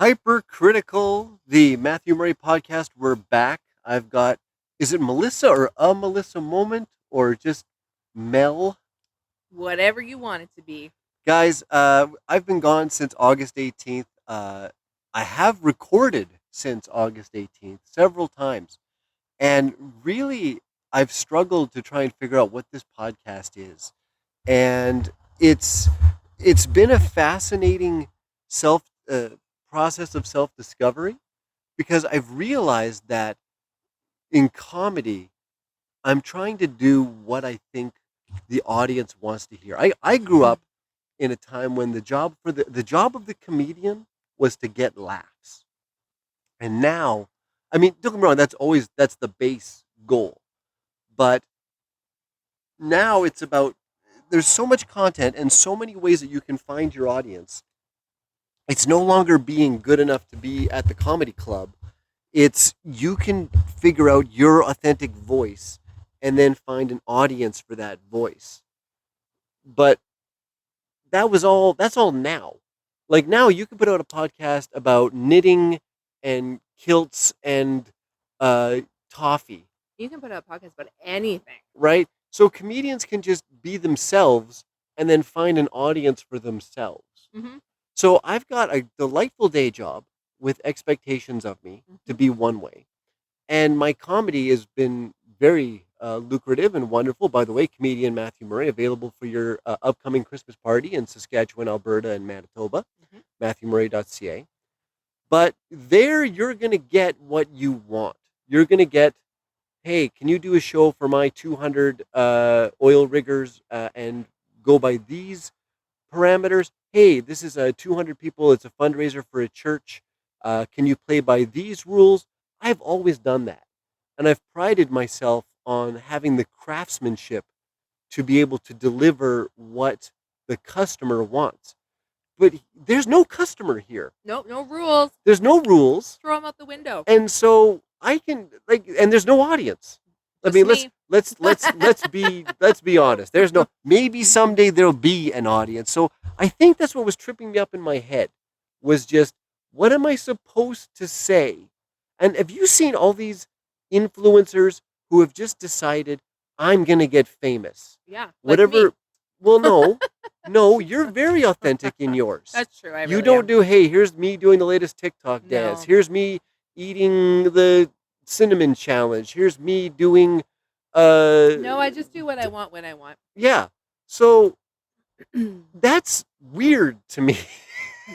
Hypercritical, the Matthew Murray podcast. We're back. I've got, is it Melissa or a Melissa moment or just Mel? Whatever you want it to be. Guys, I've been gone since August 18th. I have recorded since August 18th several times. And really, I've struggled to try and figure out what this podcast is. And it's it's been a fascinating self process of self discovery because I've realized that in comedy, I'm trying to do what I think the audience wants to hear. I grew up in a time when the job of the comedian was to get laughs. And now, I mean, don't get me wrong, that's the base goal. But now it's about there's so much content and so many ways that you can find your audience. It's no longer being good enough to be at the comedy club. It's you can figure out your authentic voice and then find an audience for that voice. But that's all now. Like now you can put out a podcast about knitting and kilts and uh toffee, You can put out a podcast about anything. right? So comedians can just be themselves and then find an audience for themselves. Mm-hmm. So I've got a delightful day job with expectations of me to be one way. And my comedy has been very lucrative and wonderful. By the way, comedian Matthew Murray, available for your upcoming Christmas party in Saskatchewan, Alberta, and Manitoba, MatthewMurray.ca. But there you're going to get what you want. You're going to get, hey, can you do a show for my 200 oil riggers and go by these parameters? Hey, this is 200 people. It's a fundraiser for a church. Can you play by these rules? I've always done that. And I've prided myself on having the craftsmanship to be able to deliver what the customer wants. But there's no customer here. Nope, no rules. There's no rules. Throw them out the window. And so I can and there's no audience. Just I mean, me. let's be honest. There's no maybe someday there'll be an audience. So I think that's what was tripping me up in my head was just what am I supposed to say? And have you seen all these influencers who have just decided I'm gonna get famous? Yeah. Like Whatever. me. Well, no, you're very authentic in yours. That's true. I You really don't am. do, hey, here's me doing the latest TikTok dance. No. Here's me eating the cinnamon challenge. Here's me doing No, I just do what I want when I want. yeah. So that's weird to me.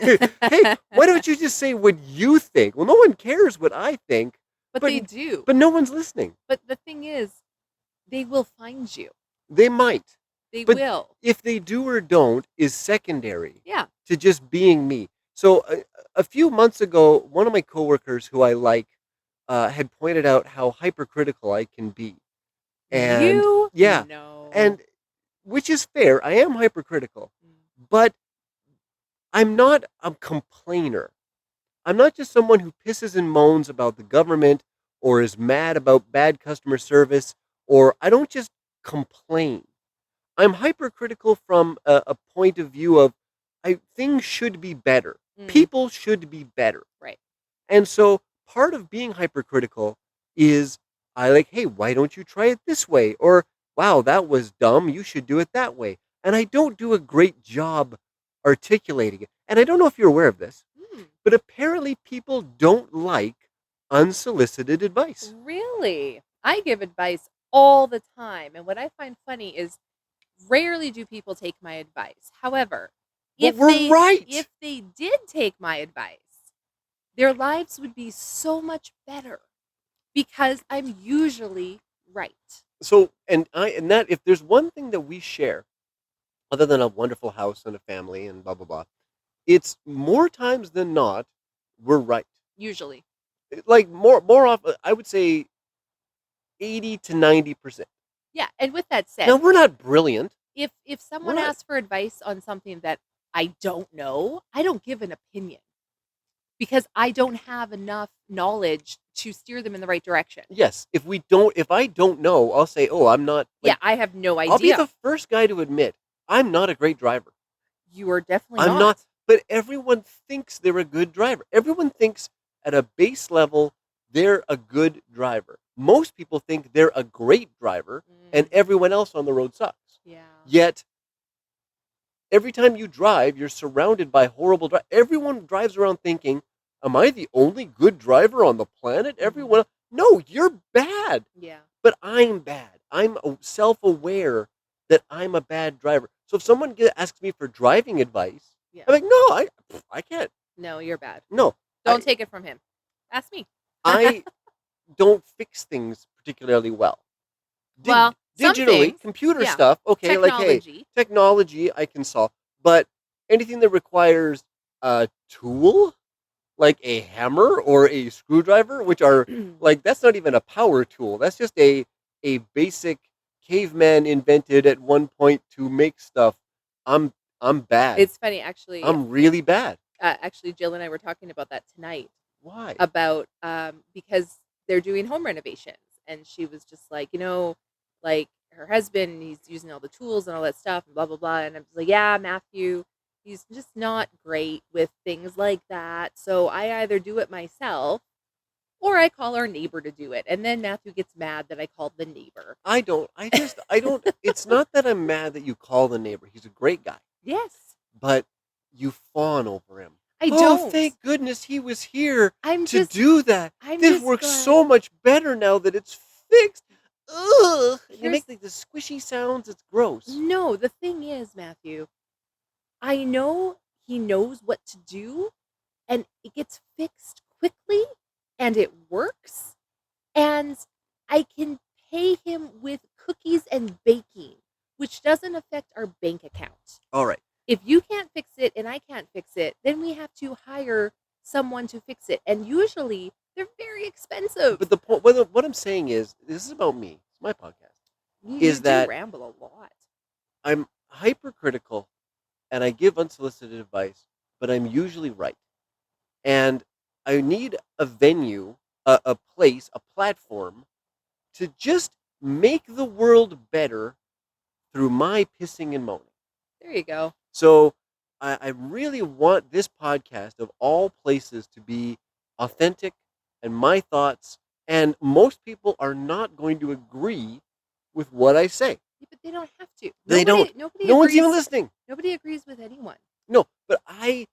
Hey, why don't you just say what you think? Well, no one cares what I think, But they do. but no one's listening. But the thing is, they will find you. They might. They But will. if they do or don't is secondary Yeah. to just being me. So a few months ago, one of my coworkers who I like had pointed out how hypercritical I can be. And You? yeah, No. and which is fair. I am hypercritical, but I'm not a complainer. I'm not just someone who pisses and moans about the government or is mad about bad customer service, or I don't just complain. I'm hypercritical from a point of view of things should be better. Mm. People should be better. Right. And so part of being hypercritical is I like, hey, why don't you try it this way? Or, wow, that was dumb. You should do it that way. And I don't do a great job articulating it. And I don't know if you're aware of this, but apparently people don't like unsolicited advice. Really? I give advice all the time. And what I find funny is rarely do people take my advice. However, But we're right. if they did take my advice, their lives would be so much better because I'm usually right. So, and that if there's one thing that we share, other than a wonderful house and a family and blah blah blah, it's more times than not we're right. Usually. Like more often, I would say 80 to 90%. Yeah. And with that said, Now we're not brilliant. if someone We're not- asks for advice on something that I don't know, I don't give an opinion because I don't have enough knowledge to steer them in the right direction. Yes, if I don't know, I'll say, oh, I'm not. Yeah, I have no idea. I'll be the first guy to admit I'm not a great driver. You are definitely I'm not. But everyone thinks they're a good driver. Everyone thinks at a base level they're a good driver. Most people think they're a great driver, and Mm, everyone else on the road sucks. yeah. Yet every time you drive, you're surrounded by horrible drivers. Everyone drives around thinking, "Am I the only good driver on the planet?" Mhm. Everyone, no, you're bad. Yeah. But I'm bad. I'm self-aware that I'm a bad driver. So if someone asks me for driving advice, Yeah. I'm like, no, I can't. No, you're bad. No, Don't I take it from him. Ask me. I don't fix things particularly well. Well, some Digitally, things, computer yeah. stuff, okay, like hey, Technology. technology I can solve, but anything that requires a tool like a hammer or a screwdriver, which are like that's not even a power tool. That's just a basic caveman invented at one point to make stuff. I'm I'm bad. It's funny, actually. I'm really bad. Actually, Jill and I were talking about that tonight Why? about because they're doing home renovations, and she was just like, like her husband, he's using all the tools and all that stuff, and blah blah blah. And I'm just like, yeah, Matthew, he's just not great with things like that. So I either do it myself or I call our neighbor to do it. And then Matthew gets mad that I called the neighbor. I don't. I don't. It's not that I'm mad that you call the neighbor. He's a great guy, Yes, but you fawn over him. I Oh, don't. thank goodness he was here I'm to just, do that. I'm This just works glad. so much better now that it's fixed. Ugh. And you Here's make like the squishy sounds. It's gross. no, the thing is, Matthew, I know he knows what to do and it gets fixed quickly and it works and I can pay him with cookies and baking, which doesn't affect our bank account. All right. If you can't fix it and I can't fix it, then we have to hire someone to fix it. And usually they're very expensive. But the point, what I'm saying is, this is about me. It's my podcast. You Is do that ramble a lot. I'm hypercritical and I give unsolicited advice, but I'm usually right. And I need a venue, a place, a platform to just make the world better through my pissing and moaning. There you go. So I really want this podcast of all places to be authentic and my thoughts. And most people are not going to agree with what I say. Yeah, but they don't have to. They don't. Nobody No one's agrees. even listening. Nobody agrees with anyone. No, but I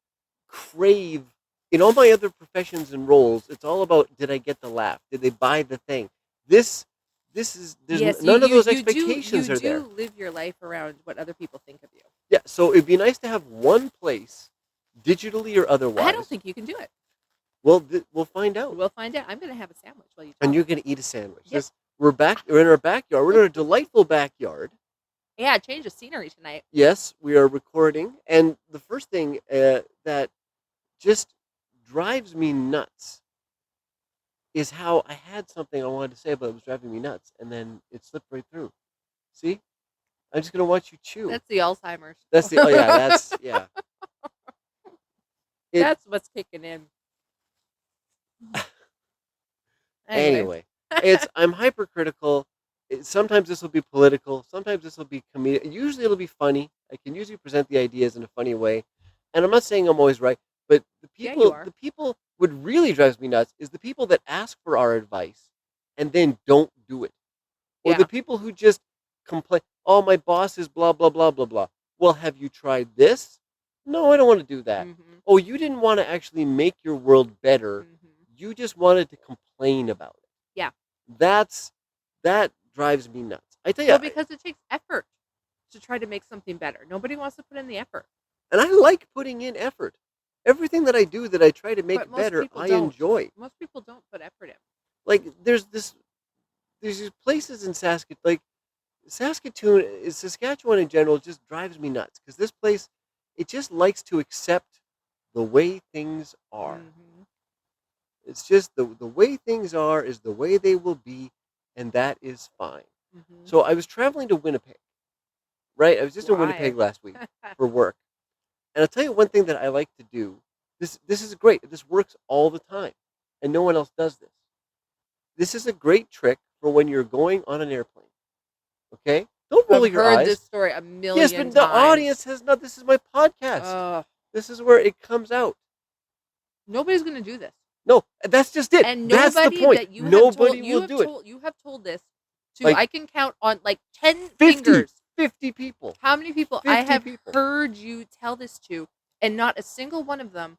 crave in all my other professions and roles. It's all about did I get the laugh? Did they buy the thing? This is there's Yes, none of those you expectations do are there. live your life around what other people think of you. Yeah, so it'd be nice to have one place, digitally or otherwise. I don't think you can do it. Well, we'll find out. We'll find out. I'm going to have a sandwich while you talk. And you're gonna eat a sandwich. Yep. We're in our backyard. We're in a delightful backyard. Yeah, change of scenery tonight. Yes, we are recording, and the first thing that just drives me nuts is how I had something I wanted to say, but it was driving me nuts, and then it slipped right through. See, I'm just gonna watch you chew. That's the Alzheimer's. That's the. Oh yeah, that's yeah. That's what's kicking in. Anyway, I'm hypercritical. Sometimes this will be political. Sometimes this will be comedic. Usually it'll be funny. I can usually present the ideas in a funny way, and I'm not saying I'm always right. But Yeah, you are. the people what really drives me nuts is the people that ask for our advice and then don't do it, or Yeah. the people who just complain. Oh, my boss is blah blah blah blah blah. Well, have you tried this? No, I don't want to do that. Mm-hmm. Oh, you didn't want to actually make your world better. Mm-hmm. You just wanted to complain about it. Yeah. That drives me nuts. I tell you, Well, because it takes effort to try to make something better. Nobody wants to put in the effort. and I like putting in effort. Everything that I do that I try to make But most better, people I don't. enjoy. Most people don't put effort in. Like there's these places in Saskatchewan in general just drives me nuts because this place it just likes to accept the way things are. Mm-hmm. It's just the way things are is the way they will be, and that is fine. Mm-hmm. So I was traveling to Winnipeg, right? I was just in Why? Winnipeg last week for work. And I'll tell you one thing that I like to do. This is great. This works all the time. And no one else does this. This is a great trick for when you're going on an airplane. Okay? Don't roll I've your heard eyes. this story a million Yes, but times. the audience has not. This is my podcast. Ugh. This is where it comes out. Nobody's going to do this. No, that's just it. And That's the nobody point. that you have Nobody told, will do it. you have told this to, Like I can count on like 10 50, fingers 50 people. how many people 50 I have people. heard you tell this to, and not a single one of them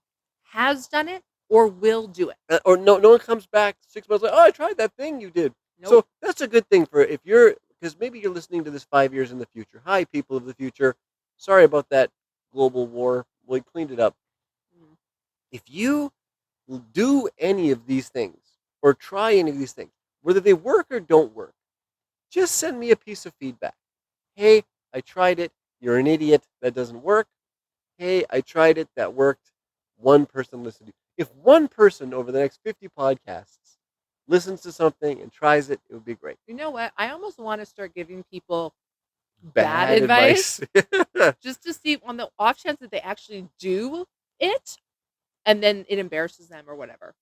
has done it or will do it. Or no one comes back 6 months later. Oh, I tried that thing you did. Nope. So that's a good thing for if you're because maybe you're listening to this 5 years in the future. Hi, people of the future. Sorry about that global war. We cleaned it up. Mm. If you do any of these things or try any of these things, whether they work or don't work, just send me a piece of feedback. Hey, I tried it. You're an idiot. That doesn't work. Hey, I tried it. That worked. One person listened to you. If one person over the next 50 podcasts listens to something and tries it, it would be great. You know what? I almost want to start giving people Bad advice. advice. Just to see on the off chance that they actually do it, and then it embarrasses them or whatever.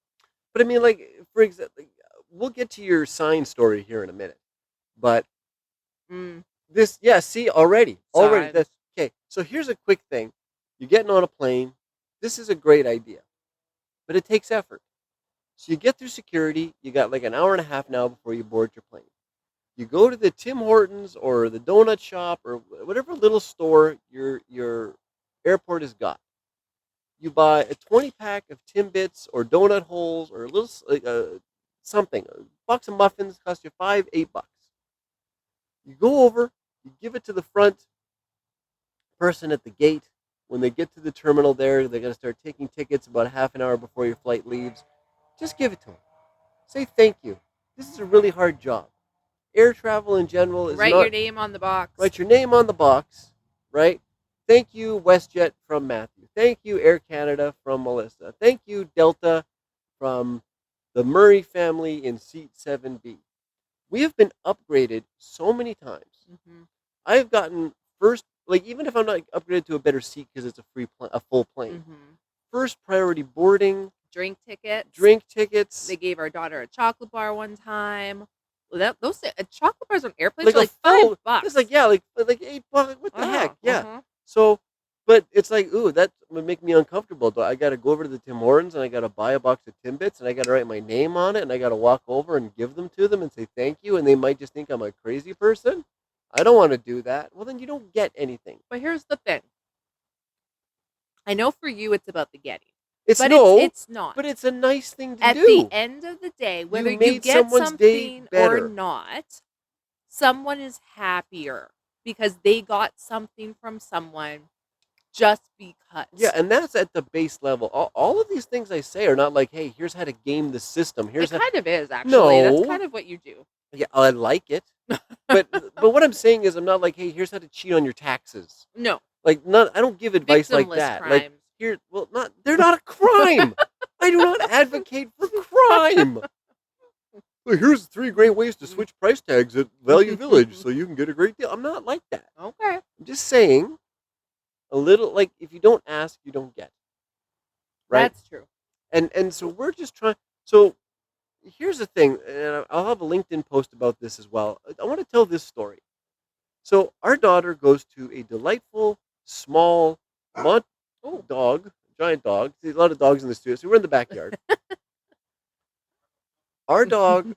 But I mean, like, for example, we'll get to your sign story here in a minute. But this, yeah, see, already. Signs. Okay, so here's a quick thing. You're getting on a plane. This is a great idea, but it takes effort. So you get through security. You got like an hour and a half now before you board your plane. You go to the Tim Hortons or the donut shop or whatever little store your airport has got. You buy a 20-pack of Timbits or donut holes or a little something. A box of muffins cost you $5, $8. You go over, you give it to the front person at the gate. When they get to the terminal there, they're going to start taking tickets about a half an hour before your flight leaves. Just give it to them. Say thank you. This is a really hard job. Air travel in general is Write not... your name on the box. Write your name on the box, right? Thank you, WestJet from Matthew. Thank you, Air Canada from Melissa. Thank you, Delta from the Murray family in seat 7B. We have been upgraded so many times. Mm-hmm. I've gotten first, like even if I'm not upgraded to a better seat because it's a full plane, first priority boarding, drink tickets. They gave our daughter a chocolate bar one time. Well, those chocolate bars on airplanes like are like $5. It's like like $8. What the heck? Yeah. Uh-huh. So, but it's like, ooh, that would make me uncomfortable. I got to go over to the Tim Hortons and I got to buy a box of Timbits and I got to write my name on it and I got to walk over and give them to them and say thank you and they might just think I'm a crazy person. I don't want to do that. Well, then you don't get anything. But here's the thing. I know for you it's about the getting. It's not. But it's a nice thing to do. At the end of the day, whether you get something or not, someone is happier because they got something from someone just because. Yeah, and that's at the base level. All of these things I say are not like, hey, here's how to game the system. It kind of is, actually. No. That's kind of what you do. Yeah, I like it. but what I'm saying is I'm not like, hey, here's how to cheat on your taxes. No. Like, I don't give advice like that. Crimes. Like, they're not a crime. I do not advocate for crime. Well, here's 3 great ways to switch price tags at Value Village so you can get a great deal. I'm not like that. Okay. I'm just saying a little, like, if you don't ask, you don't get. Right? That's true. And so we're just trying. So here's the thing, and I'll have a LinkedIn post about this as well. I want to tell this story. So our daughter goes to a delightful, small, giant dog. There's a lot of dogs in the studio, so we're in the backyard. Our daughter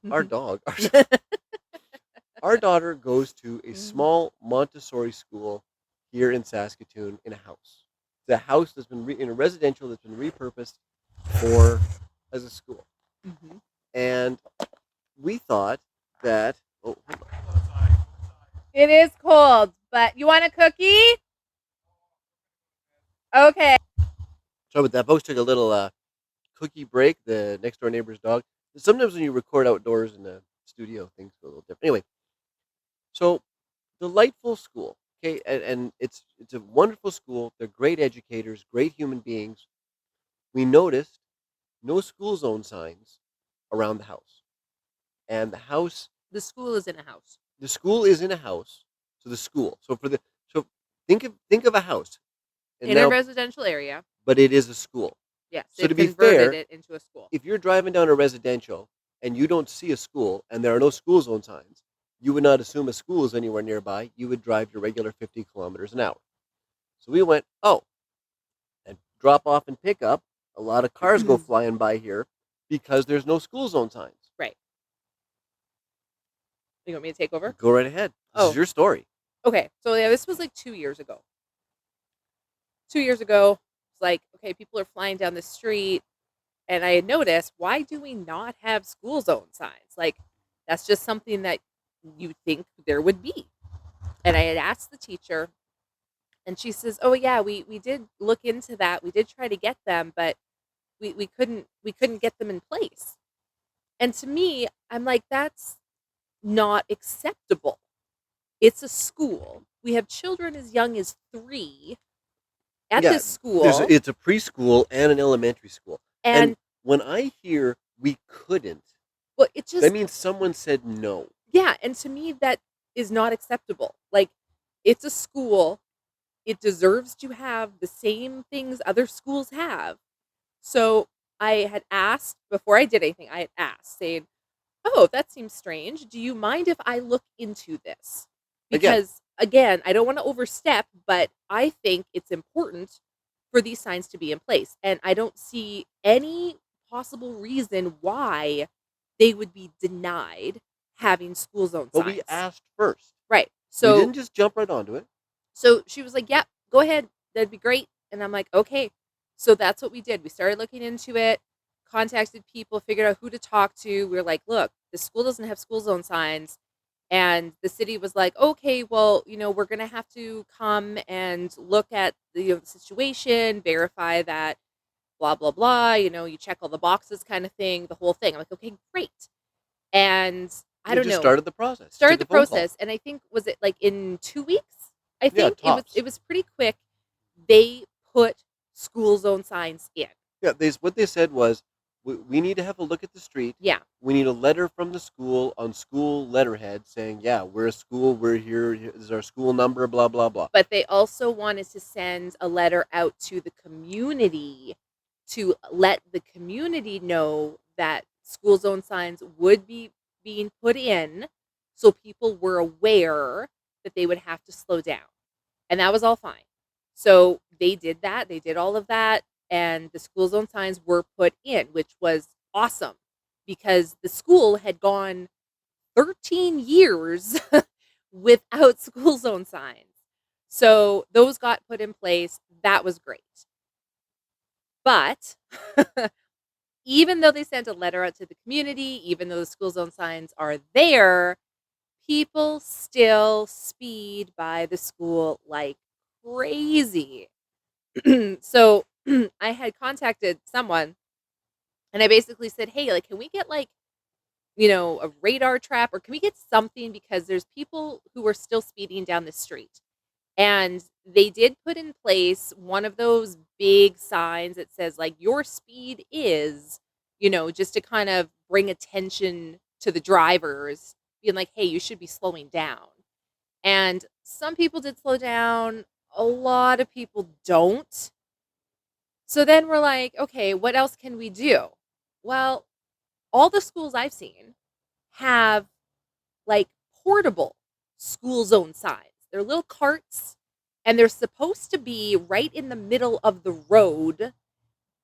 goes to a small Montessori school here in Saskatoon in a house. It's a house that's been in a residential that's been repurposed as a school. Mm-hmm. And we thought that it is cold, but you want a cookie? Okay. Sorry about that. Folks took a little cookie break. The next door neighbor's dog. Sometimes when you record outdoors in the studio, things go a little different. Anyway, so delightful school. Okay, and it's a wonderful school. They're great educators, great human beings. We noticed no school zone signs around the house, and the school is in a house. The school is in a house. So think of a house in a residential area, but it is a school. Yes. So to be fair, it into a school. If you're driving down a residential and you don't see a school and there are no school zone signs, you would not assume a school is anywhere nearby. You would drive your regular 50 kilometers an hour. So we went, and drop off and pick up, a lot of cars go flying by here because there's no school zone signs. Right. You want me to take over? Go right ahead. This is Oh, your story. okay. So yeah, this was like 2 years ago. 2 years ago, it's like, okay, people are flying down the street, and I had noticed, why do we not have school zone signs? Like, that's just something that you think there would be. And I had asked the teacher, and she says, "Oh yeah, we did look into that. We did try to get them, but we couldn't get them in place." And to me, I'm like, that's not acceptable. It's a school. We have children as young as 3 at Yeah, this school, it's a preschool and an elementary school. And and when I hear we couldn't, well, it that just means someone said no. yeah, and to me that is not acceptable. Like, it's a school. It deserves to have the same things other schools have. So I had asked before I did anything, I had asked, saying, "Oh, that seems strange. Do you mind if I look into this?" Again, Because again, I don't want to overstep, but I think it's important for these signs to be in place. And I don't see any possible reason why they would be denied having school zone but we signs. asked first. Right. We So didn't just jump right onto it. so she was like, "Yep, go ahead. That'd be great." And I'm like, "Okay." So that's what we did. We started looking into it, contacted people, figured out who to talk to. We were like, "Look, the school doesn't have school zone signs." And the city was like, "Okay, well, we're going to have to come and look at the situation, verify that blah blah blah, you check all the boxes kind of thing, the whole thing." I'm like, "Okay, great." And I We don't just know, started the process. started Took the a phone call. process, and I think, was it like in 2 weeks? I Yeah, think it was tops. it was pretty quick. They put school zone signs in. Yeah, what they said was, we need to have a look at the street. Yeah, We need a letter from the school on school letterhead saying, yeah, we're a school. We're here. This is our school number. Blah blah blah. but they also wanted to send a letter out to the community to let the community know that school zone signs would be being put in, so people were aware that they would have to slow down. And that was all fine. So they did that. They did all of that. And the school zone signs were put in, which was awesome because the school had gone 13 years without school zone signs. So those got put in place. That was great. But even though they sent a letter out to the community, even though the school zone signs are there, people still speed by the school like crazy. So I had contacted someone, and I basically said, "Hey, like, can we get like, a radar trap, or can we get something, because there's people who are still speeding down the street." And they did put in place one of those big signs that says like, "Your speed is," just to kind of bring attention to the drivers, being like, "Hey, you should be slowing down." And some people did slow down, a lot of people don't. So then we're like, "Okay, what else can we do?" Well, all the schools I've seen have like portable school zone signs. They're little carts, and they're supposed to be right in the middle of the road,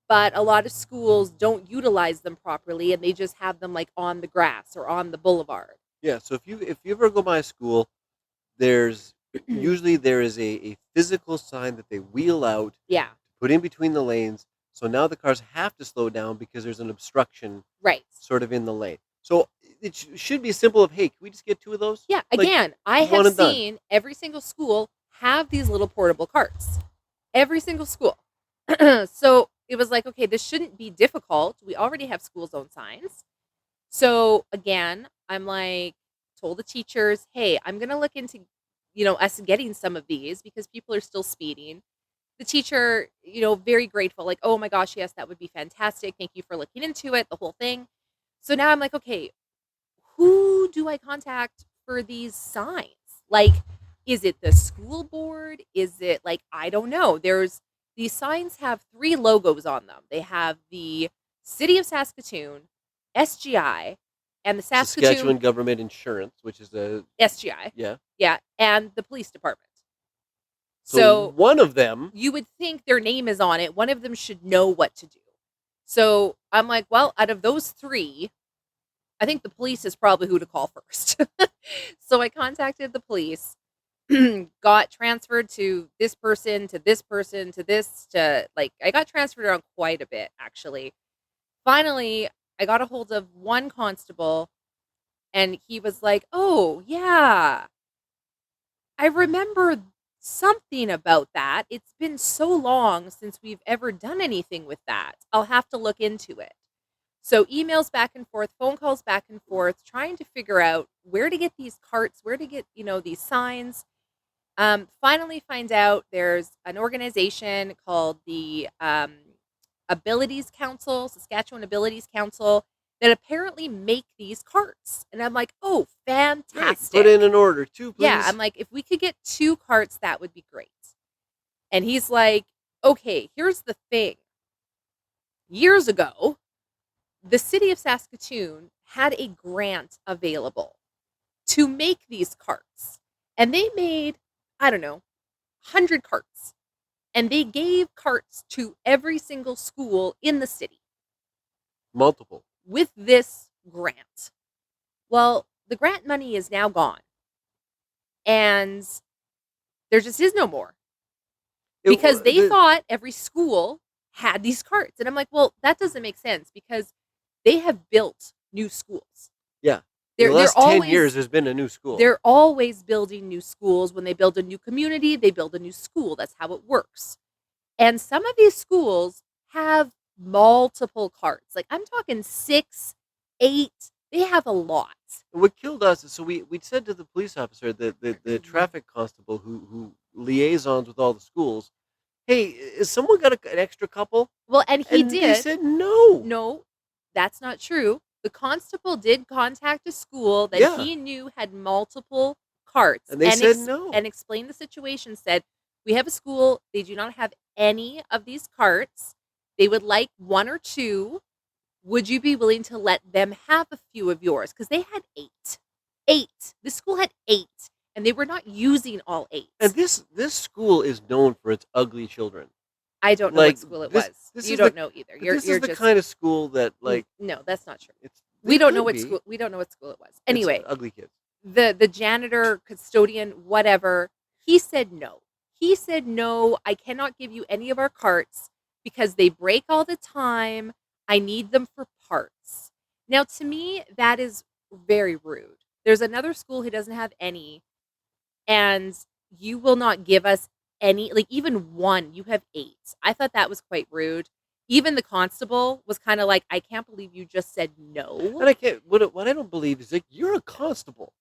but a lot of schools don't utilize them properly, and they just have them like on the grass or on the boulevard. Yeah. So if you ever go by a school, there's usually there is a physical sign that they wheel out, Yeah, put in between the lanes. So now the cars have to slow down because there's an obstruction right. sort of in the lane. So it should be simple of, hey, can we just get 2 of those? Yeah, Like, again, I one have and done. seen every single school have these little portable carts. Every single school. So it was like, okay, this shouldn't be difficult. We already have school zone signs. So again, I'm like, told the teachers, "Hey, I'm going to look into, us getting some of these because people are still speeding." The teacher, very grateful, like, "Oh my gosh, yes, that would be fantastic. Thank you for looking into it," the whole thing. So now I'm like, okay, who do I contact for these signs? Like, is it the school board? Is it like, I don't know. These signs have 3 logos on them. They have the City of Saskatoon, SGI, and the Saskatchewan Saskatoon Government Insurance, which is a SGI. yeah. Yeah, and the police department. So So one of them, you would think their name is on it. One of them should know what to do. So I'm like, well, out of those three, I think the police is probably who to call first. So I contacted the police, got transferred to this person, to this person, to this, to like, I got transferred around quite a bit actually. Finally, I got a hold of one constable and he was like, oh, yeah, I remember something about that. It's been so long since we've ever done anything with that. I'll have to look into it. So emails back and forth, phone calls back and forth, trying to figure out where to get these carts, where to get, these signs. Finally find out there's an organization called the Abilities Council, Saskatchewan Abilities Council, that apparently make these carts. And I'm like, oh, great, fantastic. put in an order, 2, please. Yeah, I'm like, if we could get 2 carts, that would be great. And he's like, okay, here's the thing. Years ago, the city of Saskatoon had a grant available to make these carts. And they made, I don't know, 100 carts. And they gave carts to every single school in the city multiple. with this grant. Well, the grant money is now gone. And there just is no more. Because they thought every school had these carts. And I'm like, well, that doesn't make sense because they have built new schools. Yeah. In the last 10 years, there's been a new school. They're always building new schools. When they build a new community, they build a new school. That's how it works. And some of these schools have multiple carts. Like I'm talking 6, 8. They have a lot. What killed us is, so we said to the police officer, the traffic constable who liaisons with all the schools, hey, is someone got an extra couple? Well, and he did. They said no. No, that's not true. The constable did contact a school that he knew had multiple carts. And they said no. And explained the situation, said, we have a school. They do not have any of these carts. They would like 1 or 2. Would you be willing to let them have a few of yours? Because they had 8. 8. The school had 8. And they were not using all 8. And this school is known for its ugly children. I don't know what school it was. You don't know either. This is the kind of school that, like, no, that's not true. We don't know what school. We don't know what school it was. Anyway, it's ugly kids. The janitor, custodian, whatever. He said no. He said no. I cannot give you any of our carts because they break all the time. I need them for parts. Now, to me, that is very rude. There's another school who doesn't have any, and you will not give us any, like even 1. You have 8. I thought that was quite rude. Even the constable was kind of like, I can't believe you just said no. And I can't. What I don't believe is, like, you're a constable.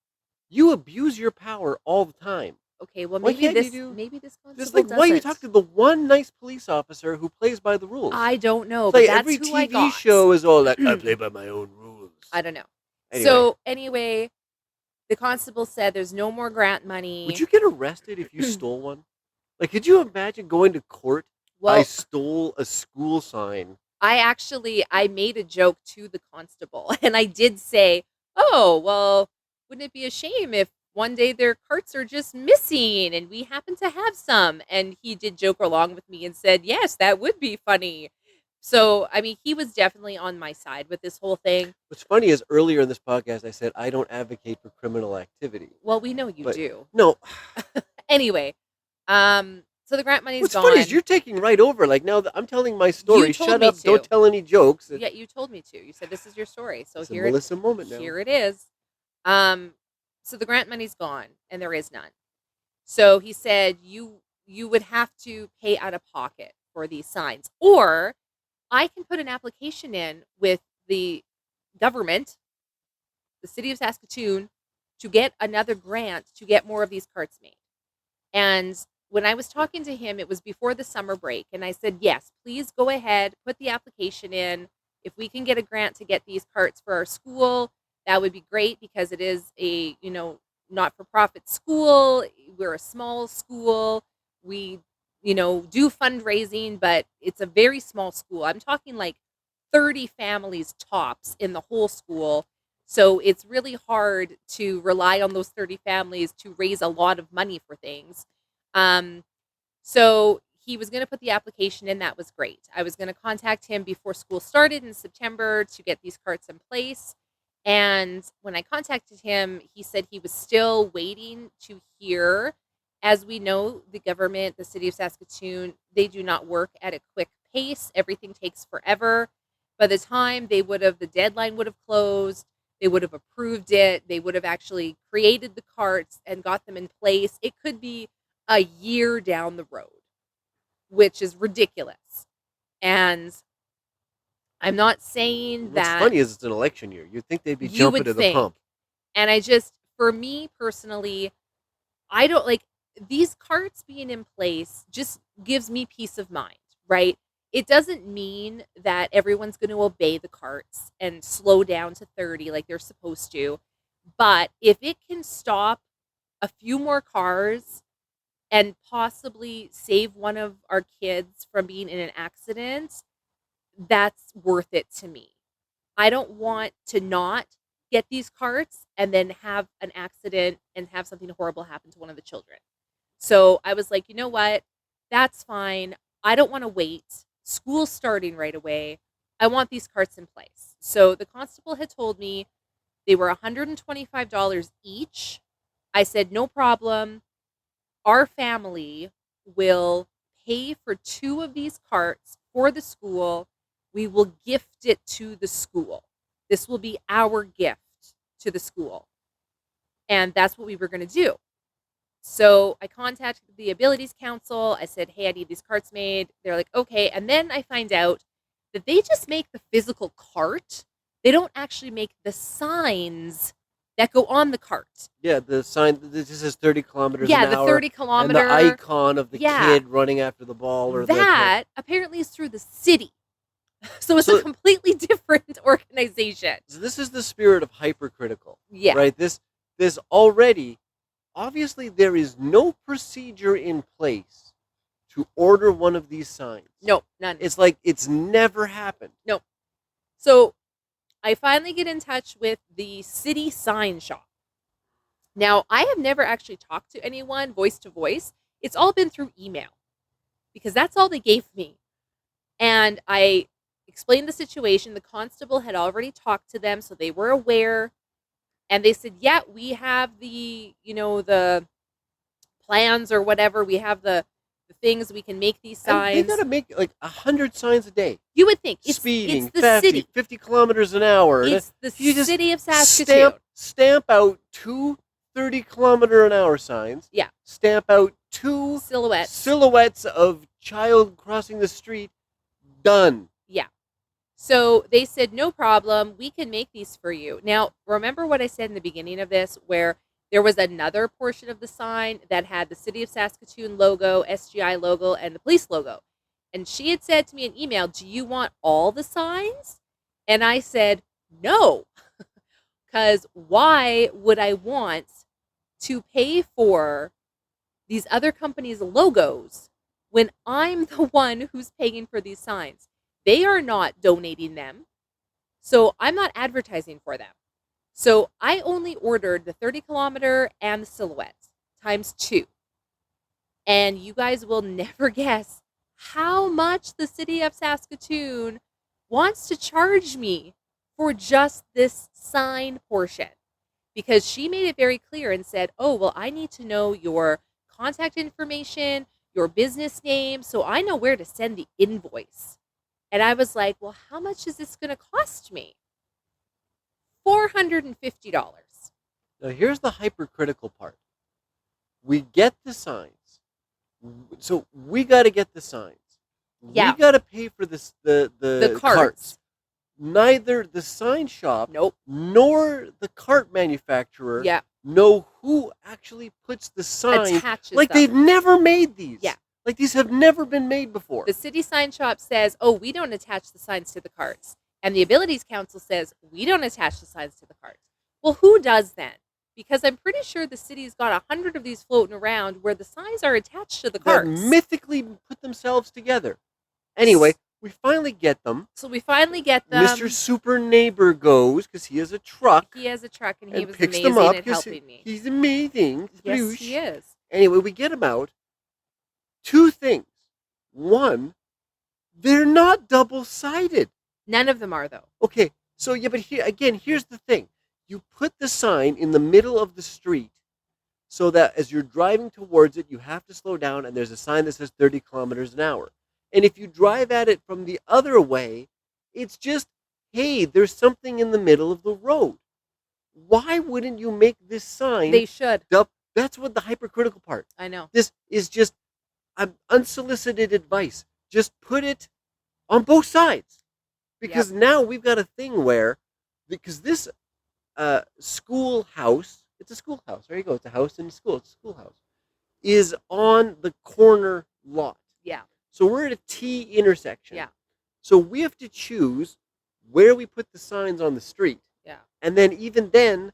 You abuse your power all the time. Okay, well maybe this constable just like, doesn't. why you talk to the one nice police officer who plays by the rules? I don't know, It's but like that's every who I TV got. show is all like, I play by my own rules. I don't know. Anyway. So anyway, the constable said there's no more grant money. Would you get arrested if you stole one? Like, could you imagine going to court? Well, I stole a school sign. I made a joke to the constable, and I did say, oh, well, wouldn't it be a shame if one day their carts are just missing and we happen to have some? And he did joke along with me and said, yes, that would be funny. So, I mean, he was definitely on my side with this whole thing. What's funny is earlier in this podcast, I said, I don't advocate for criminal activity. Well, we know you do. No. Anyway, so the grant money's gone. What's funny is you're taking right over. Like, now that I'm telling my story. Shut up. Don't tell any jokes. Yeah, you told me to. You said this is your story. So it's a Melissa moment now. Here it is. So the grant money's gone, and there is none. So he said you would have to pay out of pocket for these signs, or I can put an application in with the government, the city of Saskatoon, to get another grant to get more of these carts made. And when I was talking to him, it was before the summer break, and I said, yes, please go ahead, put the application in. If we can get a grant to get these carts for our school, that would be great, because it is a, not-for-profit school. We're a small school. We, do fundraising, but it's a very small school. I'm talking like 30 families tops in the whole school. So it's really hard to rely on those 30 families to raise a lot of money for things. So he was going to put the application in. That was great. I was going to contact him before school started in September to get these carts in place. And when I contacted him, he said he was still waiting to hear. As we know, the government, the city of Saskatoon, they do not work at a quick pace. Everything takes forever. By the time the deadline would have closed, they would have approved it, they would have actually created the carts and got them in place. It could be a year down the road, which is ridiculous. And I'm not saying What's that funny is it's an election year. You'd think they'd be you jumping would to the think. pump. And for me personally, I don't like these carts being in place just gives me peace of mind, right? It doesn't mean that everyone's going to obey the carts and slow down to 30 like they're supposed to. But if it can stop a few more cars and possibly save one of our kids from being in an accident, that's worth it to me. I don't want to not get these carts and then have an accident and have something horrible happen to one of the children. So I was like, you know what? That's fine. I don't want to wait. School's starting right away. I want these carts in place. So the constable had told me they were $125 each. I said, no problem. Our family will pay for 2 of these carts for the school. We will gift it to the school. This will be our gift to the school. And that's what we were going to do. So I contacted the Abilities Council. I said, hey, I need these carts made. They're like, okay. And then I find out that they just make the physical cart. They don't actually make the signs that go on the cart. Yeah, the sign, this is 30 kilometers Yeah, an the hour. 30 And kilometer. the icon of the Yeah. kid running after the ball. Or That apparently is through the city. So it's a completely different organization. So this is the spirit of Hypercritical. Yeah. Right? This already, obviously there is no procedure in place to order one of these signs. No, none. It's like it's never happened. No. So I finally get in touch with the city sign shop. Now, I have never actually talked to anyone voice to voice. It's all been through email because that's all they gave me. And I explained the situation. The constable had already talked to them, so they were aware. And they said, yeah, we have the plans or whatever. We have the things we can make these signs. And they got to make like 100 signs a day. You would think. Speeding, it's the thefty, city. 50 kilometers an hour. It's the city of Saskatoon. Stamp out 2 30-kilometer-an-hour signs. Yeah. Stamp out 2 silhouettes of child crossing the street. Done. Yeah. So they said, no problem. We can make these for you. Now, remember what I said in the beginning of this, where there was another portion of the sign that had the City of Saskatoon logo, SGI logo, and the police logo. And she had said to me in email, do you want all the signs? And I said, no. Because why would I want to pay for these other companies' logos when I'm the one who's paying for these signs? They are not donating them. So I'm not advertising for them. So I only ordered the 30-kilometer and the silhouette times 2. And you guys will never guess how much the city of Saskatoon wants to charge me for just this sign portion. Because she made it very clear and said, oh, well, I need to know your contact information, your business name, so I know where to send the invoice. And I was like, well, how much is this going to cost me? $450. Now, here's the hypercritical part. We get the signs. So we got to get the signs. Yeah. We got to pay for this, the carts. Neither the sign shop nor the cart manufacturer know who actually puts the sign. Attaches like them. They've never made these. Yeah. Like these have never been made before. The city sign shop says, oh, we don't attach the signs to the carts. And the Abilities Council says, we don't attach the signs to the carts. Well, who does then? Because I'm pretty sure the city's got 100 of these floating around where the signs are attached to the carts. That mythically put themselves together. Anyway, we finally get them. So we finally get them. Mr. Super Neighbor goes, because he has a truck. He has a truck, and he was picks amazing them up at helping me. He's amazing. Yes, he is. Anyway, we get him out. Two things. One, they're not double-sided. None of them are, though. Okay, so yeah, but here's the thing. You put the sign in the middle of the street so that as you're driving towards it, you have to slow down and there's a sign that says 30 kilometers an hour. And if you drive at it from the other way, it's just, hey, there's something in the middle of the road. Why wouldn't you make this sign? They should. That's what the hypercritical part. I know. This is just unsolicited advice. Just put it on both sides. Because now we've got a thing where, because this schoolhouse, it's a schoolhouse. There you go. It's a house and a school. It's a schoolhouse. Is on the corner lot. Yeah. So we're at a T intersection. Yeah. So we have to choose where we put the signs on the street. Yeah. And then even then,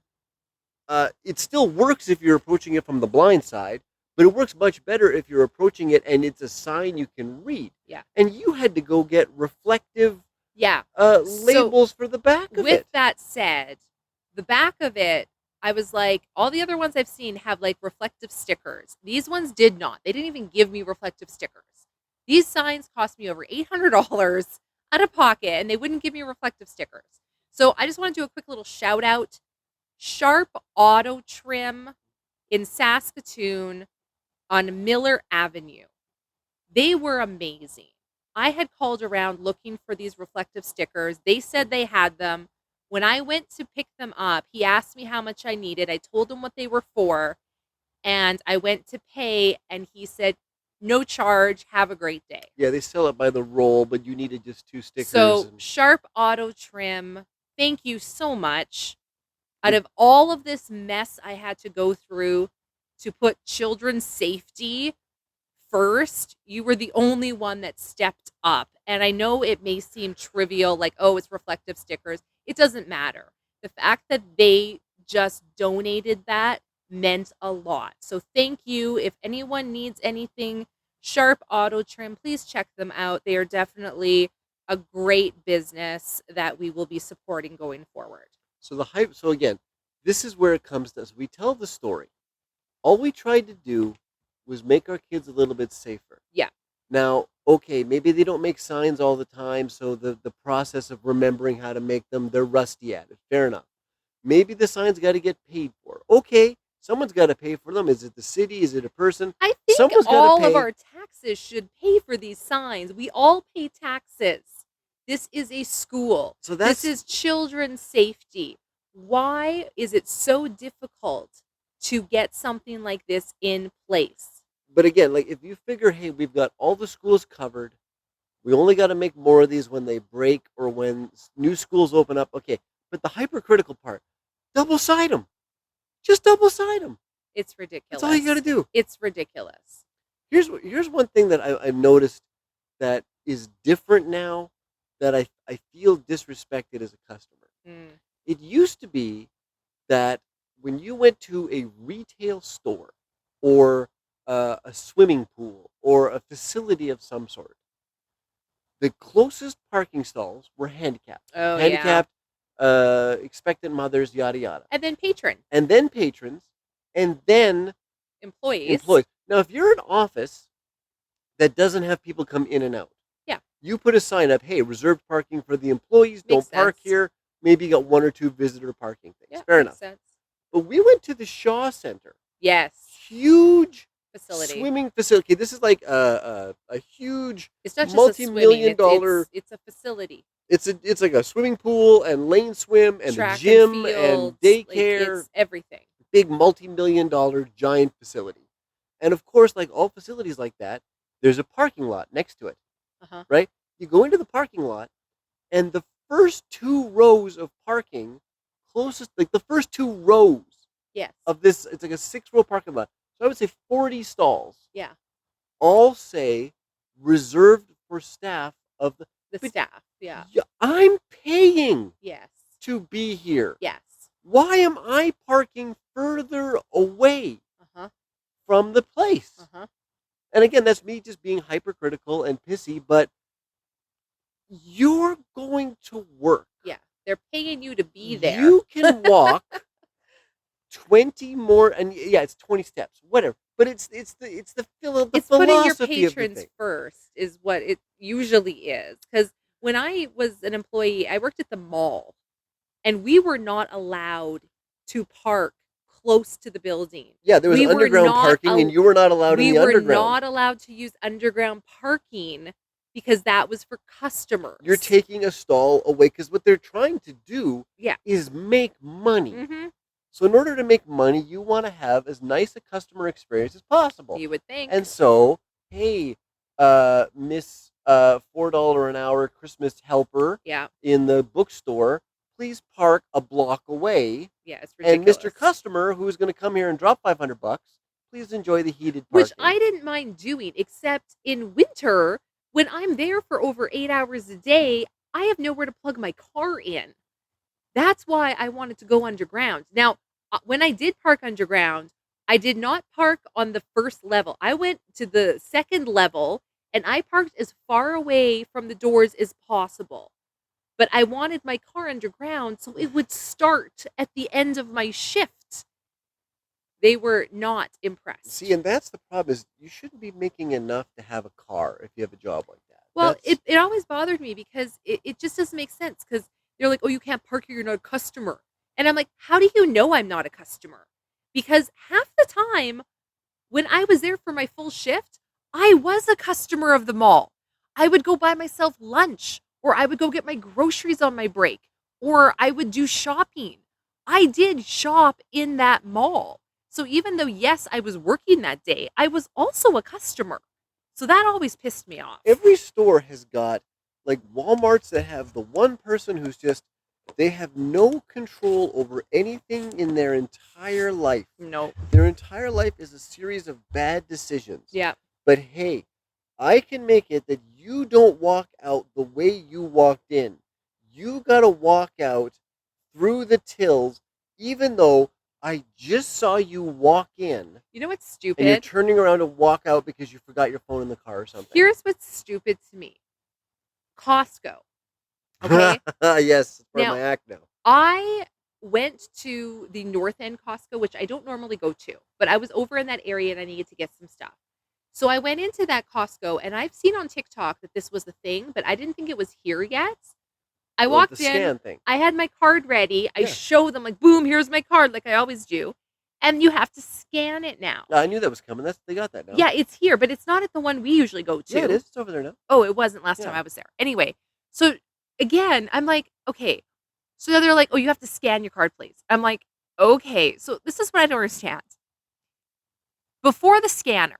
it still works if you're approaching it from the blind side, but it works much better if you're approaching it and it's a sign you can read. Yeah. And you had to go get reflective labels for the back of it. With that said, the back of it, I was like, all the other ones I've seen have like reflective stickers. These ones did not. They didn't even give me reflective stickers. These signs cost me over $800 out of pocket, and they wouldn't give me reflective stickers. So I just want to do a quick little shout out. Sharp Auto Trim in Saskatoon on Miller Avenue. They were amazing. I had called around looking for these reflective stickers. They said they had them. When I went to pick them up, he asked me how much I needed. I told him what they were for, and I went to pay, and he said, no charge, have a great day. Yeah, they sell it by the roll, but you needed just 2 stickers. So, Sharp Auto Trim, thank you so much. Out of all of this mess I had to go through to put children's safety first, you were the only one that stepped up. And I know it may seem trivial, like, oh, it's reflective stickers. It doesn't matter. The fact that they just donated that meant a lot. So thank you. If anyone needs anything, Sharp Auto Trim, please check them out. They are definitely a great business that we will be supporting going forward. So again, this is where it comes to us. We tell the story. All we tried to do was make our kids a little bit safer. Yeah. Now, okay, maybe they don't make signs all the time, so the process of remembering how to make them, they're rusty at it. Fair enough. Maybe the signs got to get paid for. Okay, someone's got to pay for them. Is it the city? Is it a person? I think someone's all of our taxes should pay for these signs. We all pay taxes. This is a school. So this is children's safety. Why is it so difficult to get something like this in place? But again, like if you figure, hey, we've got all the schools covered. We only got to make more of these when they break or when new schools open up. Okay, but the hypercritical part, double side them. Just double side them. It's ridiculous. That's all you got to do. It's ridiculous. Here's one thing that I've noticed that is different now that I feel disrespected as a customer. It used to be that when you went to a retail store or a swimming pool or a facility of some sort, the closest parking stalls were handicapped. Oh, handicapped, expectant mothers, yada yada. And then patrons. And then patrons. And then employees. Now, if you're an office that doesn't have people come in and out, you put a sign up, hey, reserved parking for the employees, don't park here. Maybe you got 1 or 2 visitor parking things. Yeah, fair enough. Sense. But we went to the Shaw Center. Yes. Huge facility. Swimming facility. This is like a huge it's not just multi-million-dollar. It's a facility. It's like a swimming pool and lane swim and track a gym and, fields, and daycare. Like it's everything. Big multi-million-dollar giant facility. And of course, like all facilities like that, there's a parking lot next to it. Right? You go into the parking lot, and the first 2 rows of parking, like the first 2 rows of this, it's like a 6-row parking lot. So I would say 40 stalls. Yeah. All say reserved for staff of the staff. Yeah. I'm paying. Yes. To be here. Yes. Why am I parking further away from the place? And again, that's me just being hypercritical and pissy, but you're going to work. Yeah. They're paying you to be there. You can walk 20 more, and it's 20 steps, whatever. But it's the It's putting your philosophy of the patrons thing. first is what it usually is. Because when I was an employee, I worked at the mall, and we were not allowed to park close to the building. Yeah, there was We were underground not parking, and you were not allowed in we the were underground. not allowed to use underground parking because that was for You're customers. taking a stall away because what they're trying to do Yeah. is make money. Mhm. So in order to make money, you want to have as nice a customer experience as possible. You would think. And so, hey, Miss $4 an hour Christmas helper Yeah. in the bookstore, please park a block away. Yeah, it's And Mr. ridiculous. Customer, who's going to come here and drop $500, please enjoy the heated Which parking. I didn't mind doing, except in winter when I'm there for over 8 hours a day, I have nowhere to plug my car in. That's why I wanted to go underground. Now, when I did park underground, I did not park on the first level. I went to the second level and I parked as far away from the doors as possible. But I wanted my car underground so it would start at the end of my shift. They were not impressed. See, and that's the problem is you shouldn't be making enough to have a car if you have a job like that. Well, That's it always bothered me because it just doesn't make sense because they're like, oh, you can't park here, you're not a customer. And I'm like, how do you know I'm not a customer? Because half the time when I was there for my full shift, I was a customer of the mall. I would go buy myself lunch, or I would go get my groceries on my break, or I would do shopping. I did shop in that mall. So even though, yes, I was working that day, I was also a customer. So that always pissed me off. every store has got like Walmarts that have the one person who's just they have no control over anything in their entire life. No. Their entire life is a series of bad decisions. Yeah. But hey, I can make it that you don't walk out the way you walked in. You got to walk out through the tills even though I just saw you walk in You know what's and you're stupid? turning around to walk out because you forgot your phone in the car or something. Here's what's stupid to me. Costco. Okay. Yes, it's part of Now, my act now. I went to the North End Costco, which I don't normally go to, but I was over in that area and I needed to get some stuff. So I went into that Costco and I've seen on TikTok that this was the thing, but I didn't think it was here yet. I Well, the walked in, scan thing. I had my card ready. I Yeah. show them like, boom, here's my card, like I always do. And you have to scan it now. I knew that was coming. They got that now. Yeah, it's here, but it's not at the one we usually go to. Yeah, it is. It's over there now. Oh, it wasn't last time Yeah. I was there. Anyway, so again, I'm like, okay. So they're like, oh, you have to scan your card, please. I'm like, okay. So this is what I don't understand. Before the scanner,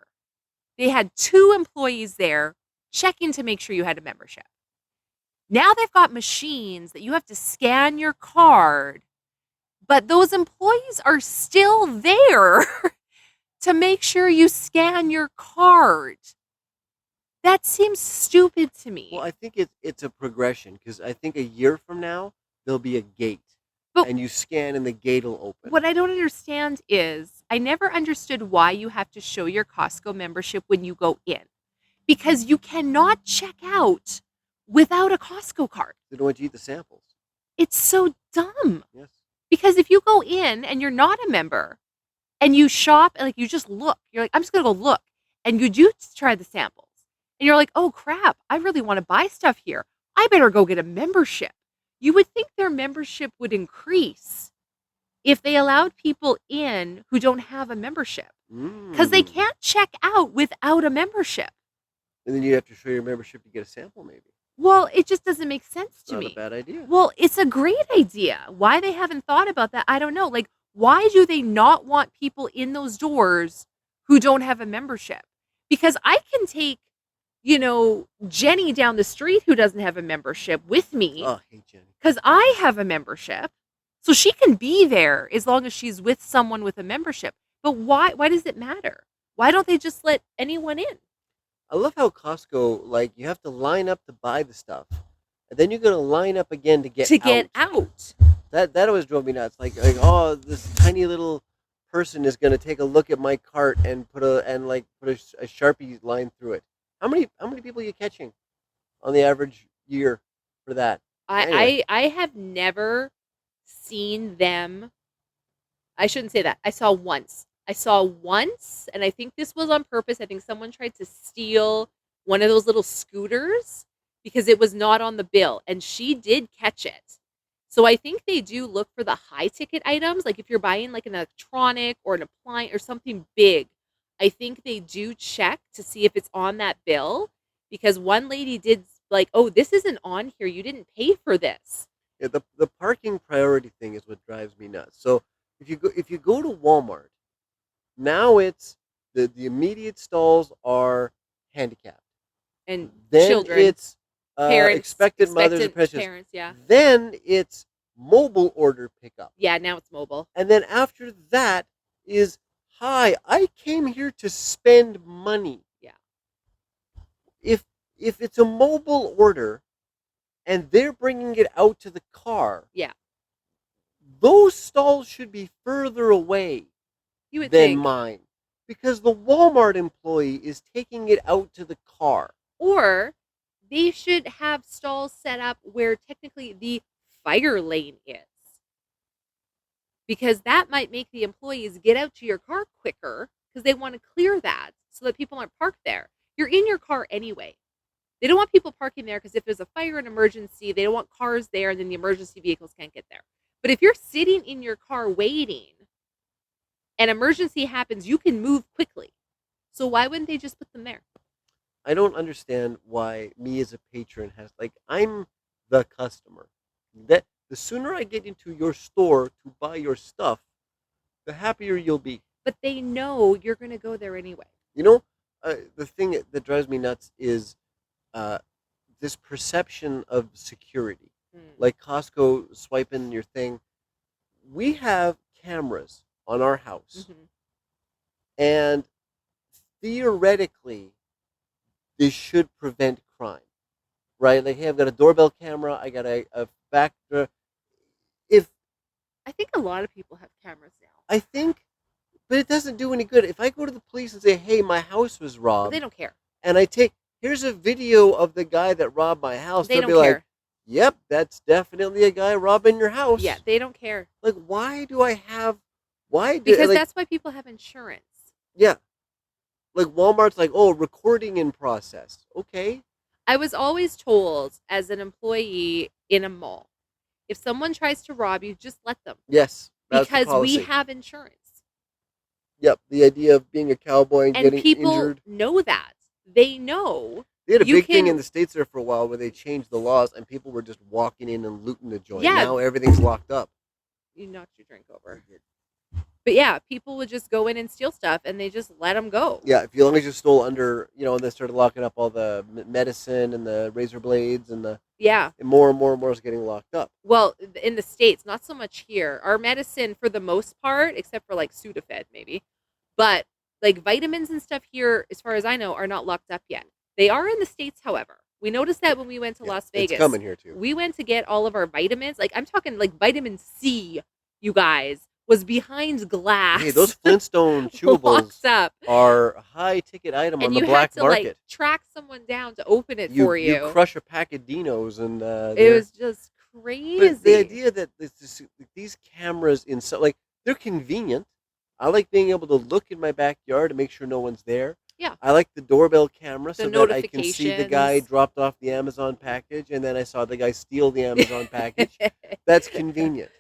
they had 2 employees there checking to make sure you had a membership. Now they've got machines that you have to scan your card, but those employees are still there to make sure you scan your card. That seems stupid to me. Well, I think it's a progression because I think a year from now there'll be a gate, But- and you scan and the gate will open. What I don't understand is I never understood why you have to show your Costco membership when you go in. Because you cannot check out without a Costco card. They don't want you to eat the samples. It's so dumb. Yes. Because if you go in and you're not a member and you shop and like you just look, you're like, I'm just gonna go look. And you do try the samples. And you're like, oh crap, I really want to buy stuff here. I better go get a membership. You would think their membership would increase if they allowed people in who don't have a membership. Because they can't check out without a membership. And then you have to show your membership to get a sample, maybe. Well, it just doesn't make sense It's to not me. a bad idea. Well, it's a great idea. Why they haven't thought about that, I don't know. Like, why do they not want people in those doors who don't have a membership? Because I can take, Jenny down the street who doesn't have a membership with me Oh, hey, Jenny. because I have a membership. So she can be there as long as she's with someone with a membership. But why does it matter? Why don't they just let anyone in? I love how Costco, like, you have to line up to buy the stuff, and then you're gonna line up again to get out. That always drove me nuts. Like, oh, this tiny little person is gonna take a look at my cart and put a Sharpie line through it. How many people are you catching on the average year for that? Anyway. I have never seen them. I shouldn't say that. I saw once I saw once, and I think this was on purpose. I think someone tried to steal one of those little scooters because it was not on the bill, and she did catch it. So I think they do look for the high ticket items. Like if you're buying like an electronic or an appliance or something big, I think they do check to see if it's on that bill because one lady did like, "Oh, this isn't on here. You didn't pay for this." Yeah, the parking priority thing is what drives me nuts. So if you go to Walmart, now it's the immediate stalls are handicapped. And Then children, it's parents, expected mothers or expectant pensions. parents, yeah. Then it's mobile order pickup. Yeah, now it's mobile. And then after that is, hi, I came here to spend money. Yeah. If if it's a mobile order and they're bringing it out to the car, Yeah. those stalls should be further away You would than think. mine because the Walmart employee is taking it out to the car. Or they should have stalls set up where technically the fire lane is. Because that might make the employees get out to your car quicker because they want to clear that so that people aren't parked there. You're in your car anyway. They don't want people parking there because if there's a fire and emergency, they don't want cars there and then the emergency vehicles can't get there. But if you're sitting in your car waiting, an emergency happens, you can move quickly. So why wouldn't they just put them there? I don't understand why me as a patron has, like, I'm the customer. That the sooner I get into your store to buy your stuff, the happier you'll be. But they know you're going to go there anyway. You know, the thing that drives me nuts is uh, this perception of security. Like Costco swiping your thing. We have cameras on our house, Mm-hmm. and theoretically, they should prevent crime, right? Like, hey, I've got a doorbell camera. I got a back door. If I think a lot of people have cameras now. I think, but it doesn't do any good. If I go to the police and say, hey, my house was But robbed, they don't care. and here's a video of the guy that robbed my house, They they'll don't be like, care. yep, that's definitely a guy robbing your house. Yeah, they don't care. Like, why do, Because like, that's why people have insurance. yeah. Like, Walmart's like, oh, recording in process. Okay. I was always told as an employee in a mall, if someone tries to rob you, just let them. Yes. That's the Because we policy. have insurance. Yep. The idea of being a cowboy and And getting people injured. know that. They know. They had a you big thing can- in the States there for a while where they changed the laws and people were just walking in and looting the joint. Yeah. Now everything's locked up. You knocked your drink over. But yeah, people would just go in and steal stuff and they just let them go. Yeah, if you long as you stole under, and they started locking up all the medicine and the razor blades and Yeah. more and more and more is getting locked up. Well, in the States, not so much here. Our medicine, for the most part, except for like Sudafed, maybe, but like vitamins and stuff here, as far as I know, are not locked up yet. They are in the States, however. We noticed that when we went to Las Vegas. It's coming here too. We went to get all of our vitamins. Like, I'm talking like vitamin C, you guys, was behind glass. Hey, those Flintstone chewables locked up. are a high ticket item And on the you black had to market. like track someone down to open it for you. You crush a pack of Dinos and It was just crazy. But the idea that these cameras they're convenient. I like being able to look in my backyard to make sure no one's there. Yeah. I like the doorbell camera The so that I can see the guy notifications. dropped off the Amazon package and then I saw the guy steal the Amazon package. That's convenient.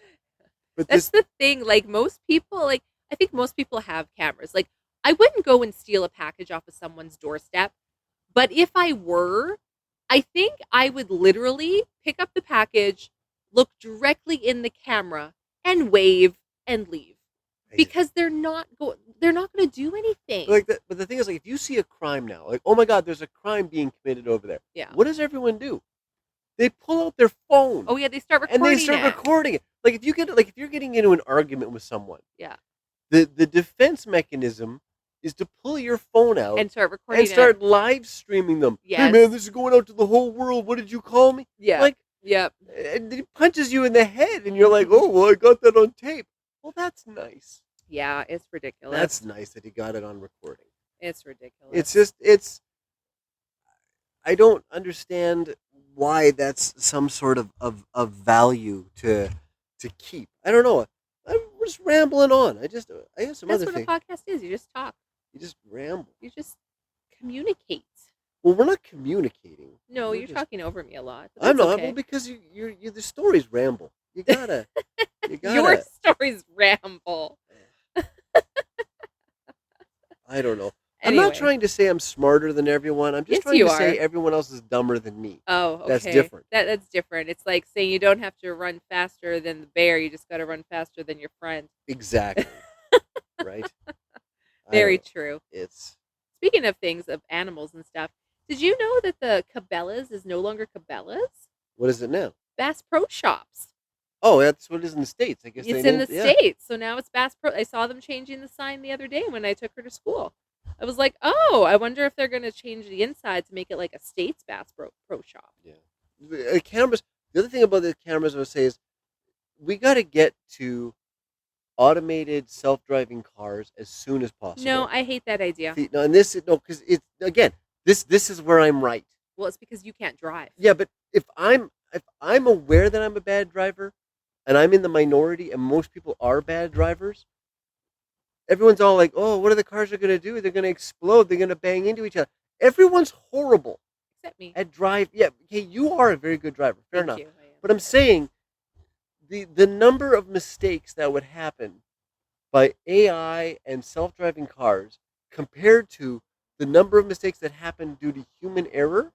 But That's the thing. Like most people, I think most people have cameras. Like I wouldn't go and steal a package off of someone's doorstep, but if I were, I think I would literally pick up the package, look directly in the camera, and wave and leave because they're not going to do anything. But the thing is, like, if you see a crime now, like, oh my God, there's a crime being committed over there. Yeah. What does everyone do? They pull out their phone. Oh yeah, they start recording and they start it. recording it. Like if you're getting into an argument with someone, Yeah. the defense mechanism is to pull your phone out And start recording and start it. live streaming them. Hey Yes. man, this is going out to the whole world. What did you call me? Yeah. Like, Yep. and he punches you in the head, and you're like, oh well, I got that on tape. Well, that's nice. Yeah, it's ridiculous. That's nice that he got it on recording. It's ridiculous. It's just I don't understand why that's some sort of value to keep. I don't know. we're just rambling on. I have some That's other what a thing. podcast is. You just talk. You just ramble. You just communicate. Well, we're not communicating. No, We're you're just. talking over me a lot. But I'm that's not. Well, okay. because you the stories ramble. You gotta. You Your gotta. stories ramble. I don't know. I'm not Anyway. trying to say I'm smarter than everyone. I'm just Yes, trying you to are. say everyone else is dumber than me. Oh, That's okay. different. That's different. It's like saying you don't have to run faster than the bear. You just got to run faster than your friend. Exactly. Right? Very true. It's. Speaking of things, of animals and stuff, did you know that the Cabela's is no longer Cabela's? What is it now? Bass Pro Shops. Oh, that's what it is in the States. I guess It's they in named the yeah. States. So now it's Bass Pro. I saw them changing the sign the other day when I took her to school. I was like, oh, I wonder if they're going to change the inside to make it like a States Bass Pro Shop. Yeah. The cameras. The other thing about the cameras I would say is we got to get to automated self-driving cars as soon as possible. No, I hate that idea. See, no, and this no, because it's again, this is where I'm right. Well, it's because you can't drive. Yeah, but if I'm aware that I'm a bad driver, and I'm in the minority, and most people are bad drivers, everyone's all like, "Oh, what are the cars are going to do? They're going to explode. They're going to bang into each other." Everyone's horrible Except me. at drive. Yeah, okay, you are a very good driver. Fair enough. Thank you. I am. But I'm saying the number of mistakes that would happen by AI and self-driving cars compared to the number of mistakes that happen due to human error,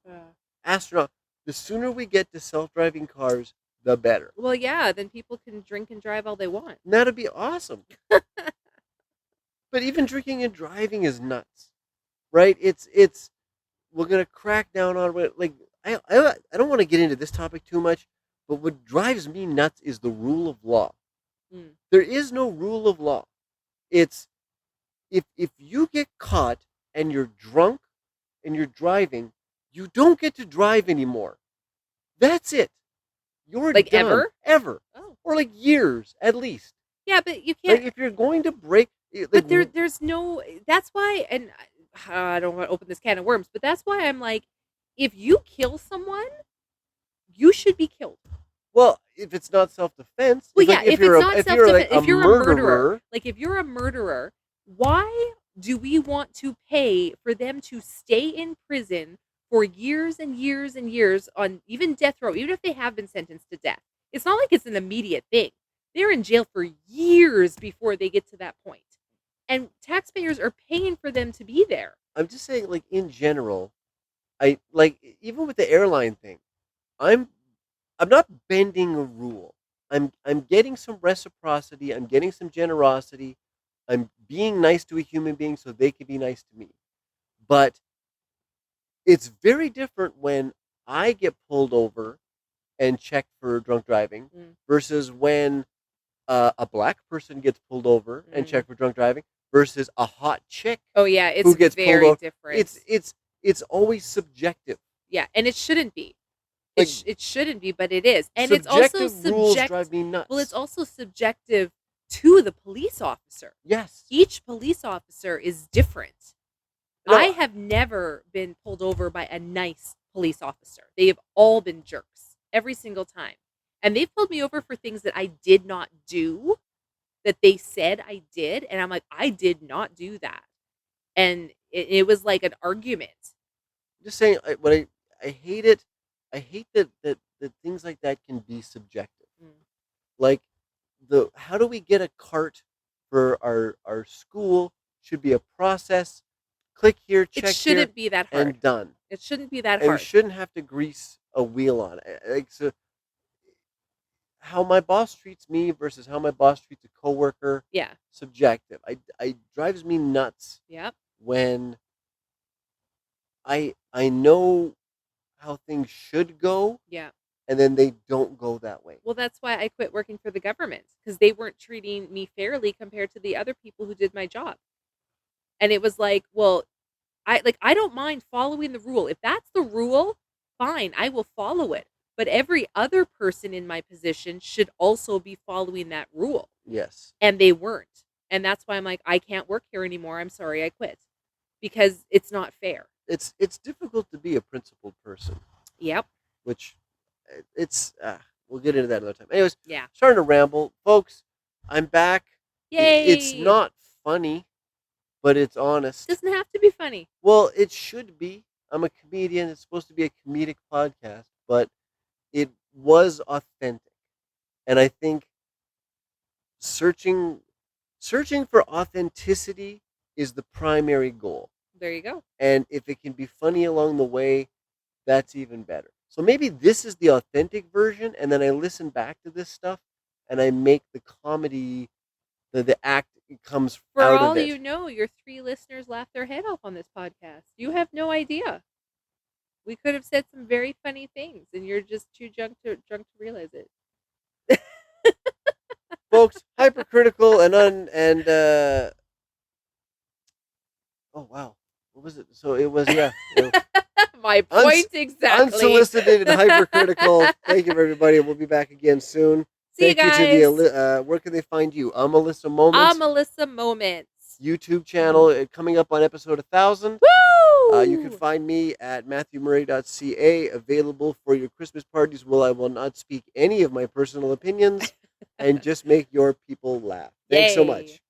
astronaut. The sooner we get to self-driving cars, the better. Well, yeah, then people can drink and drive all they want. And that'd be awesome. But even drinking and driving is nuts, right? It's we're gonna crack down on it. Like I don't want to get into this topic too much, but what drives me nuts is the rule of law. Mm. There is no rule of law. It's if you get caught and you're drunk and you're driving, you don't get to drive anymore. That's it. You're Like done. Ever. Oh. Or like years at least. Yeah, but you can't. Like if you're going to break. Like, But there's no. That's why, and I don't want to open this can of worms, but that's why I'm like, if you kill someone, you should be killed. well, if it's not self-defense. Well, if, yeah, like, if it's not if self-defense, you're like if you're a murderer, murderer, like if you're a murderer, why do we want to pay for them to stay in prison for years and years and years on even death row, even if they have been sentenced to death? It's not like it's an immediate thing. They're in jail for years before they get to that point. And taxpayers are paying for them to be there. I'm just saying, like in general, I like even with the airline thing, I'm not bending a rule. I'm getting some reciprocity. I'm getting some generosity. I'm being nice to a human being so they can be nice to me. But it's very different when I get pulled over and checked for drunk driving versus when a black person gets pulled over and checked for drunk driving versus a hot chick. Oh yeah, it's who gets very pulled over. different. It's always subjective. Yeah, and it shouldn't be. Like, It shouldn't be, but it is. And it's subjective also rules subjective. drive me nuts. Well, it's also subjective to the police officer. Yes. Each police officer is different. No. I have never been pulled over by a nice police officer. They have all been jerks every single time. And they've pulled me over for things that I did not do, that they said I did. And I'm like, I did not do that. And it was like an argument. Just saying, I hate it. I hate that things like that can be subjective. Like how do we get a cart for our school should be a process. Click here, check here. It shouldn't be that hard. And done. It shouldn't be that and hard. we shouldn't have to grease a wheel on it. Like so, how my boss treats me versus how my boss treats a coworker. Yeah. Subjective. I drives me nuts. Yep. When I know how things should go. Yeah. And then they don't go that way. Well, that's why I quit working for the government, because they weren't treating me fairly compared to the other people who did my job. And it was like, well, I don't mind following the rule. If that's the rule, fine, I will follow it. But every other person in my position should also be following that rule. Yes. And they weren't. And that's why I'm like, I can't work here anymore. I'm sorry, I quit. Because it's not fair. It's difficult to be a principled person. Yep. Which we'll get into that another time. Anyways, yeah. Starting to ramble. Folks, I'm back. It's Yay! not funny, but it's honest. Doesn't have to be funny. Well, it should be. I'm a comedian. It's supposed to be a comedic podcast, but it was authentic. And I think searching searching for authenticity is the primary goal. There you go. And if it can be funny along the way, that's even better. So maybe this is the authentic version, and then I listen back to this stuff and I make the comedy, the act comes For out all of it. you know, your 3 listeners laughed their head off on this podcast. You have no idea. We could have said some very funny things, and you're just too drunk to realize it. Folks, hypercritical and oh wow, what was it? So it was My point exactly. Unsolicited and hypercritical. Thank you, everybody. We'll be back again soon. See you Thank guys. you to the where can they find you? I'm Melissa Moments. Melissa Moments. YouTube channel coming up on episode 1000. Woo! You can find me at matthewmurray.ca, available for your Christmas parties. I will not speak any of my personal opinions and just make your people laugh. Thanks so Yay. much.